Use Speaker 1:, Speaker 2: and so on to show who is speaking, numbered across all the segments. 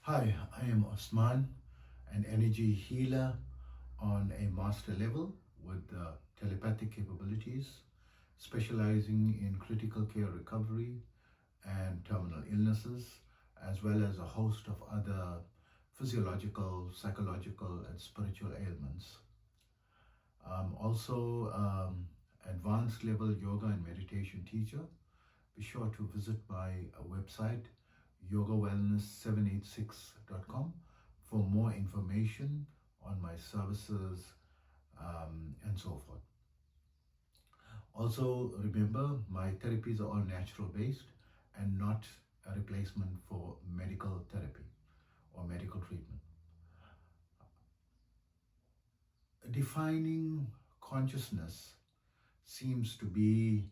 Speaker 1: Hi, I am Osman, an energy healer on a master level with telepathic capabilities, specializing in critical care recovery and terminal illnesses, as well as a host of other physiological, psychological, and spiritual ailments. Also, advanced level yoga and meditation teacher. Be sure to visit my website yogawellness786.com for more information on my services and so forth. Also, remember my therapies are all natural based and not a replacement for medical therapy or medical treatment. Defining consciousness seems to be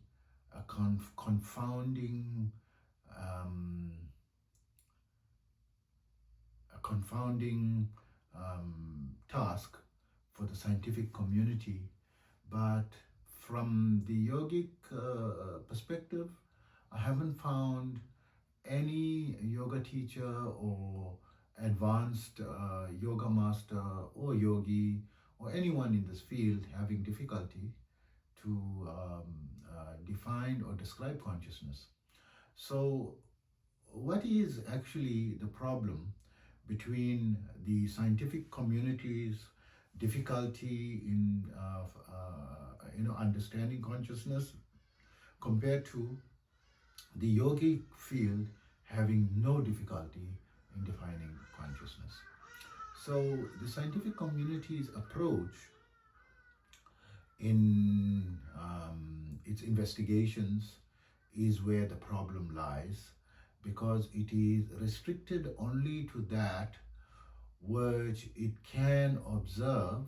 Speaker 1: a confounding um, task for the scientific community, but from the yogic perspective, I haven't found any yoga teacher or advanced yoga master or yogi or anyone in this field having difficulty to define or describe consciousness. So, what is actually the problem between the scientific community's difficulty in understanding consciousness compared to the yogic field having no difficulty in defining consciousness? So the scientific community's approach in its investigations is where the problem lies, because it is restricted only to that which it can observe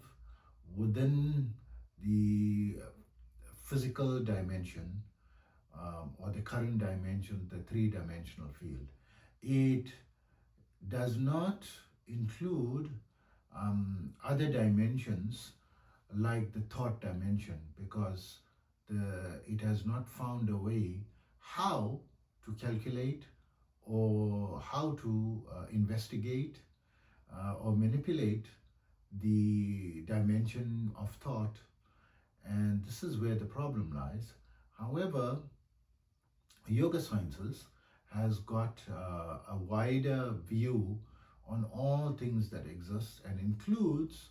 Speaker 1: within the physical dimension, or the current dimension, the three-dimensional field. It does not include other dimensions like the thought dimension, because it has not found a way how to calculate or how to investigate or manipulate the dimension of thought, and this is where the problem lies. However, yoga sciences has got a wider view on all things that exist and includes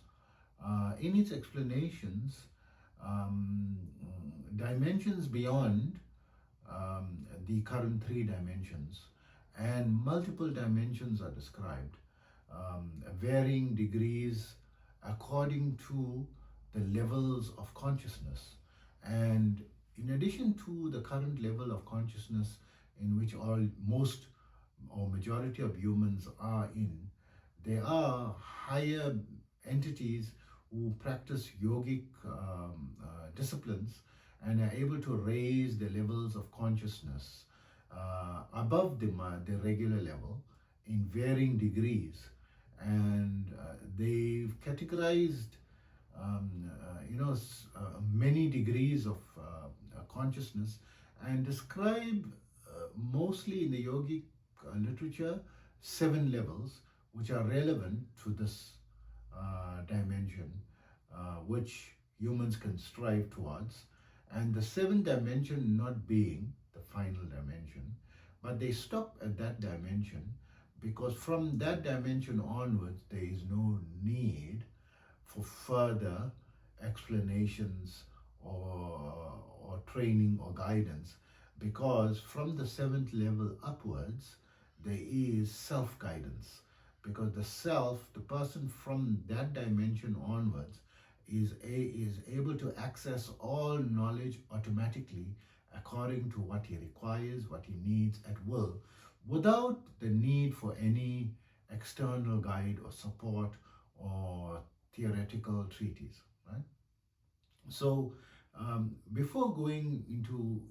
Speaker 1: in its explanations um, dimensions beyond the current three dimensions, and multiple dimensions are described, varying degrees according to the levels of consciousness. And in addition to the current level of consciousness in which most or majority of humans are in, there are higher entities who practice yogic disciplines and are able to raise the levels of consciousness above the regular level in varying degrees. And they've categorized many degrees of consciousness, and describe mostly in the yogic literature 7 levels which are relevant to this dimension, which humans can strive towards. And the seventh dimension not being the final dimension, but they stop at that dimension, because from that dimension onwards there is no need for further explanations or training or guidance, because from the seventh level upwards there is self-guidance, because the self, the person from that dimension onwards, is able to access all knowledge automatically according to what he requires, what he needs at will, without the need for any external guide or support or theoretical treatise, right? So before going into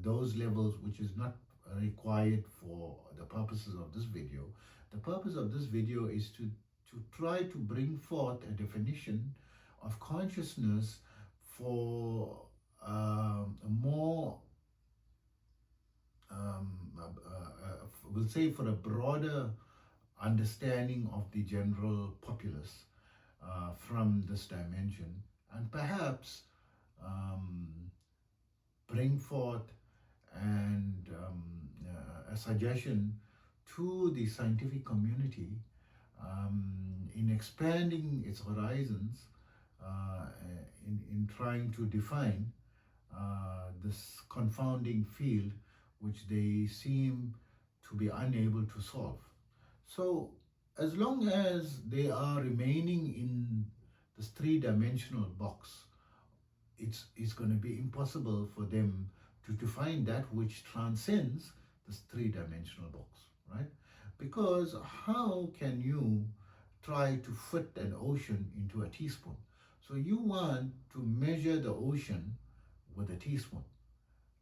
Speaker 1: those levels, which is not required for the purposes of this video, the purpose of this video is to try to bring forth a definition of consciousness for a more we'll say for a broader understanding of the general populace from this dimension, and perhaps um, bring forth and a suggestion to the scientific community in expanding its horizons, in trying to define this confounding field which they seem to be unable to solve. So, as long as they are remaining in this three-dimensional box, it's going to be impossible for them to find that which transcends this three-dimensional box, right? Because how can you try to fit an ocean into a teaspoon? So you want to measure the ocean with a teaspoon.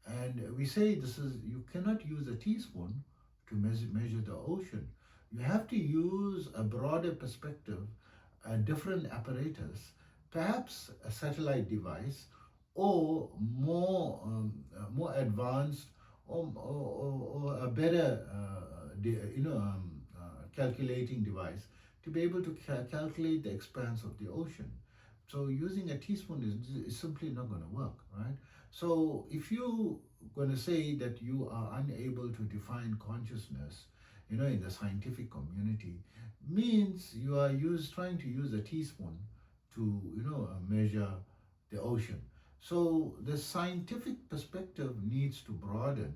Speaker 1: And we say you cannot use a teaspoon to measure the ocean. You have to use a broader perspective, a different apparatus, perhaps a satellite device, or more advanced, or a better calculating device to be able to calculate the expanse of the ocean. So using a teaspoon is simply not going to work, right? So if you're going to say that you are unable to define consciousness, in the scientific community, means you are trying to use a teaspoon to, measure the ocean. So the scientific perspective needs to broaden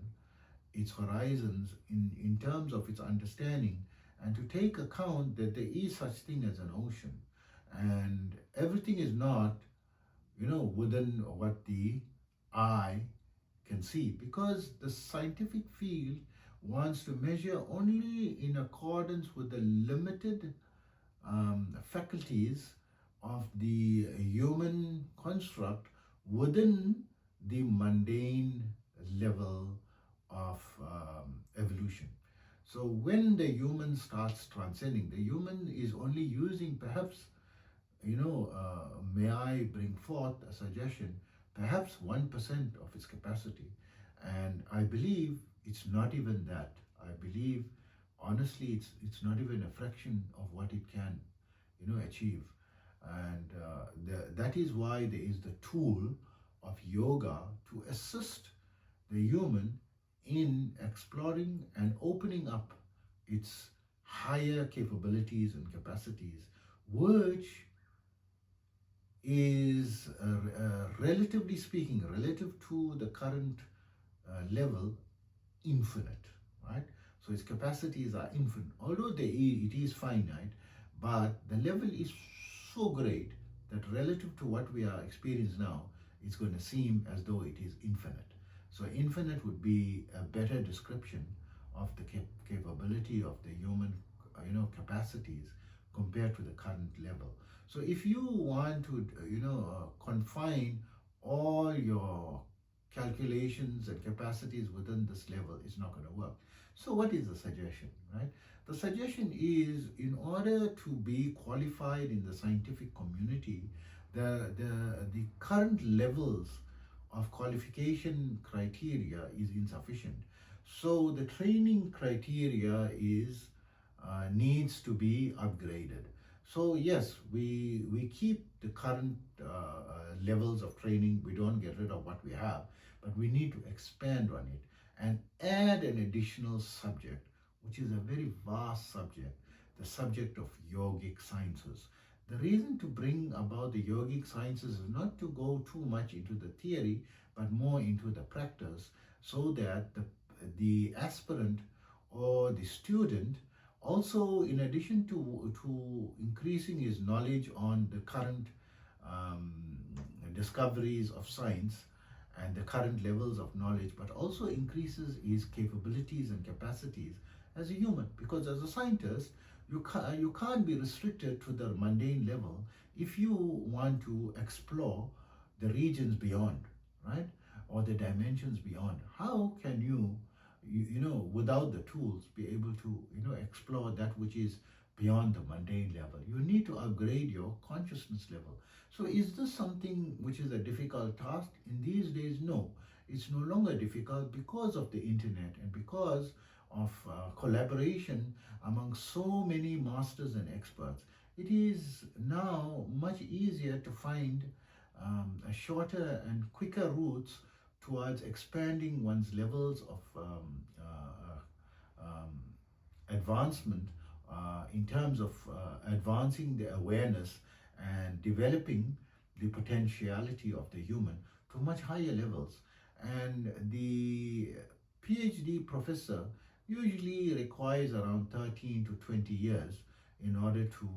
Speaker 1: its horizons in terms of its understanding, and to take account that there is such thing as an ocean, and everything is not within what the eye can see, because the scientific field wants to measure only in accordance with the limited faculties of the human construct within the mundane level of evolution. So when the human starts transcending, the human is only using perhaps, may I bring forth a suggestion, perhaps 1% of its capacity. And I believe it's not even that. I believe, honestly, it's not even a fraction of what it can, achieve. And that is why there is the tool of yoga to assist the human in exploring and opening up its higher capabilities and capacities, which is relatively speaking, relative to the current level, infinite, right? So its capacities are infinite, although it is finite, but the level is so great that relative to what we are experiencing now, it's going to seem as though it is infinite. So infinite would be a better description of the capability of the human, capacities compared to the current level. So if you want to, confine all your calculations and capacities within this level, it's not going to work. So what is the suggestion, right? The suggestion is, in order to be qualified in the scientific community, the current levels of qualification criteria is insufficient. So the training criteria needs to be upgraded. So yes, we keep the current levels of training. We don't get rid of what we have, but we need to expand on it and add an additional subject, which is a very vast subject, the subject of yogic sciences. The reason to bring about the yogic sciences is not to go too much into the theory, but more into the practice, so that the aspirant or the student also, in addition to increasing his knowledge on the current discoveries of science and the current levels of knowledge, but also increases his capabilities and capacities as a human. Because as a scientist, you can't be restricted to the mundane level if you want to explore the regions beyond, right? Or the dimensions beyond. How can you without the tools, be able to, explore that which is beyond the mundane level? You need to upgrade your consciousness level. So is this something which is a difficult task? In these days, no. It's no longer difficult because of the internet and because of collaboration among so many masters and experts, it is now much easier to find a shorter and quicker routes towards expanding one's levels of advancement in terms of advancing the awareness and developing the potentiality of the human to much higher levels. And the PhD professor usually requires around 13 to 20 years in order to,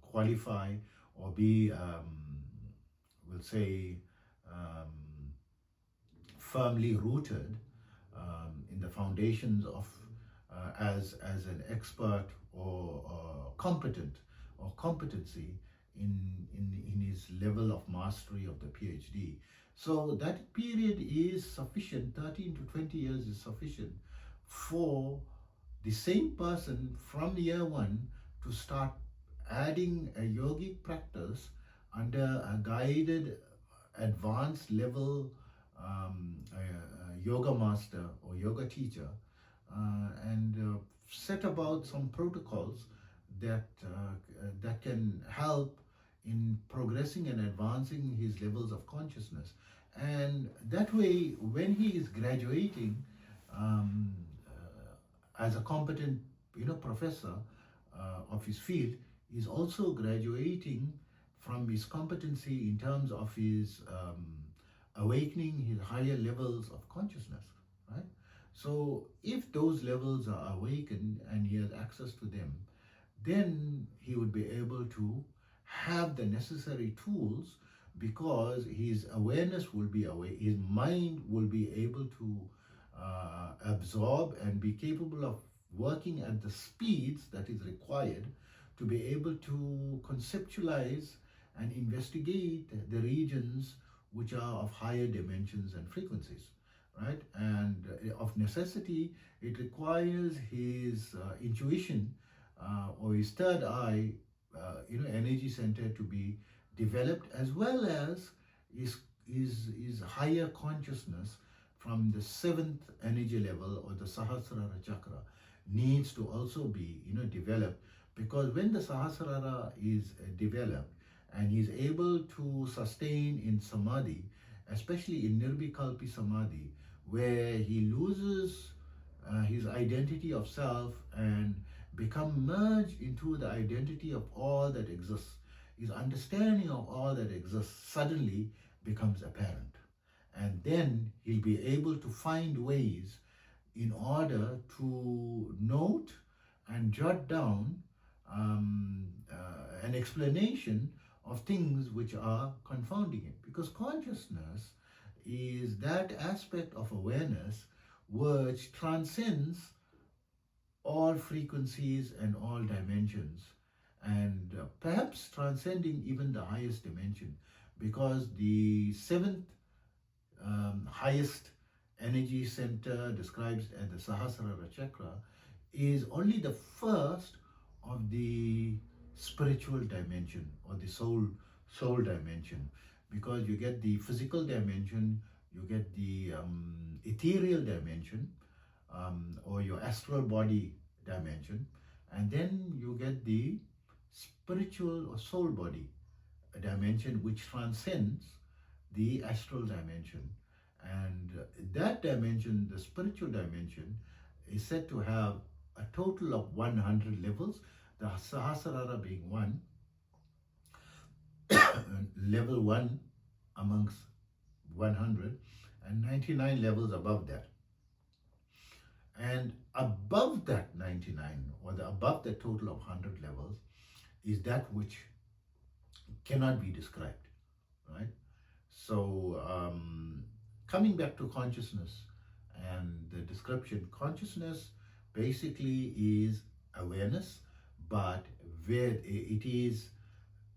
Speaker 1: qualify or be, we'll say, firmly rooted in the foundations of as an expert or competent or competency in his level of mastery of the PhD. So that period is sufficient, 13 to 20 years is sufficient for the same person from year one to start adding a yogic practice under a guided advanced level yoga master or yoga teacher, and set about some protocols that can help in progressing and advancing his levels of consciousness. And that way, when he is graduating as a competent professor of his field, is also graduating from his competency in terms of his awakening his higher levels of consciousness, right? So if those levels are awakened and he has access to them, then he would be able to have the necessary tools, because his awareness will be awake, his mind will be able to absorb and be capable of working at the speeds that is required to be able to conceptualize and investigate the regions which are of higher dimensions and frequencies, right? And of necessity, it requires his intuition or his third eye, energy center to be developed, as well as his higher consciousness from the seventh energy level, or the Sahasrara chakra, needs to also be developed. Because when the Sahasrara is developed and he's able to sustain in Samadhi, especially in Nirvikalpi Samadhi, where he loses his identity of self and become merged into the identity of all that exists, his understanding of all that exists suddenly becomes apparent. And then he'll be able to find ways in order to note and jot down an explanation of things which are confounding him. Because consciousness is that aspect of awareness which transcends all frequencies and all dimensions, and perhaps transcending even the highest dimension, because the seventh highest energy center described as the Sahasrara chakra is only the first of the spiritual dimension or the soul dimension, because you get the physical dimension, you get the ethereal dimension, or your astral body dimension, and then you get the spiritual or soul body dimension, which transcends the astral dimension. And that dimension, the spiritual dimension, is said to have a total of 100 levels, the Sahasrara being one, level 1 amongst 100, and 99 levels above that. And above that 99, or above the total of 100 levels, is that which cannot be described, right? So coming back to consciousness and the description, consciousness basically is awareness, but where it is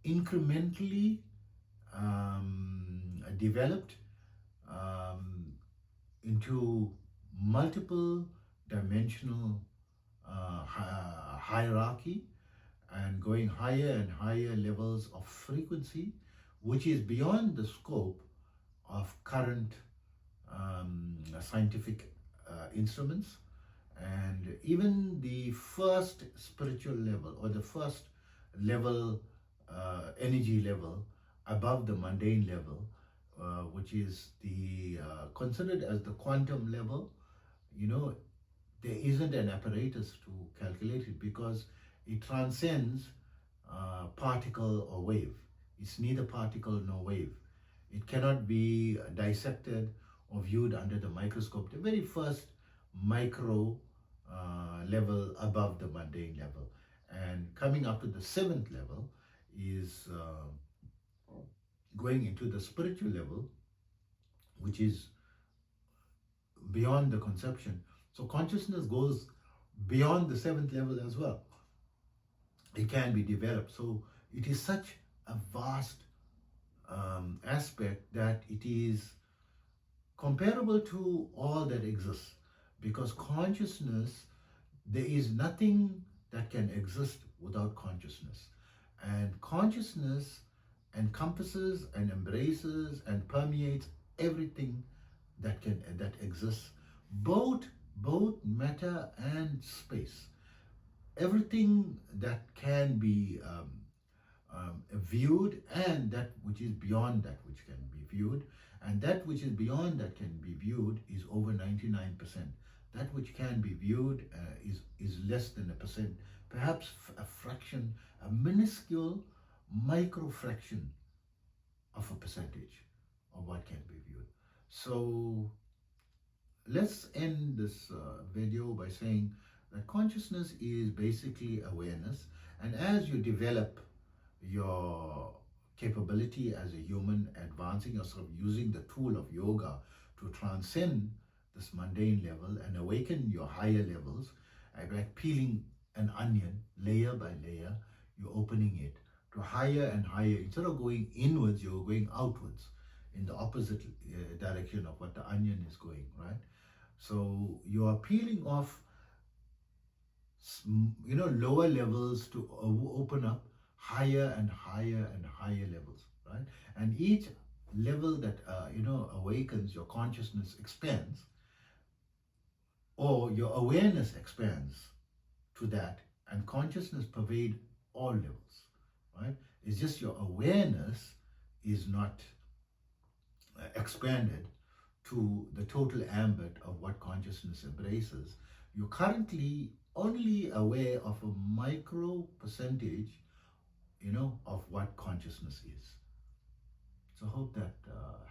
Speaker 1: incrementally developed into multiple dimensional hierarchy, and going higher and higher levels of frequency, which is beyond the scope of current scientific instruments, and even the first spiritual level, or the first level, energy level above the mundane level, which is the considered as the quantum level. You know, there isn't an apparatus to calculate it, because it transcends particle or wave. It's neither particle nor wave. It cannot be dissected or viewed under the microscope. The very first micro level above the mundane level. And coming up to the 7th level is going into the spiritual level, which is beyond the conception. So consciousness goes beyond the 7th level as well. It can be developed. So it is such a vast aspect that it is comparable to all that exists, because consciousness, there is nothing that can exist without consciousness, and consciousness encompasses and embraces and permeates everything that exists, both matter and space. Everything that can be viewed, and that which is beyond that which can be viewed, and that which is beyond that can be viewed is over 99%. That which can be viewed is less than 1%, perhaps a fraction, a minuscule micro fraction of a percentage of what can be viewed. So let's end this video by saying that consciousness is basically awareness, and as you develop your capability as a human, advancing yourself using the tool of yoga to transcend this mundane level and awaken your higher levels, like peeling an onion layer by layer, you're opening it to higher and higher. Instead of going inwards, you're going outwards in the opposite direction of what the onion is going, right? So you are peeling off, lower levels to open up higher and higher and higher levels, right? And each level that awakens, your consciousness expands, or your awareness expands to that, and consciousness pervade all levels, right? It's just your awareness is not expanded to the total ambit of what consciousness embraces. You're currently only aware of a micro percentage, of what consciousness is. So hope that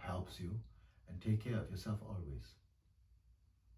Speaker 1: helps you, and take care of yourself always.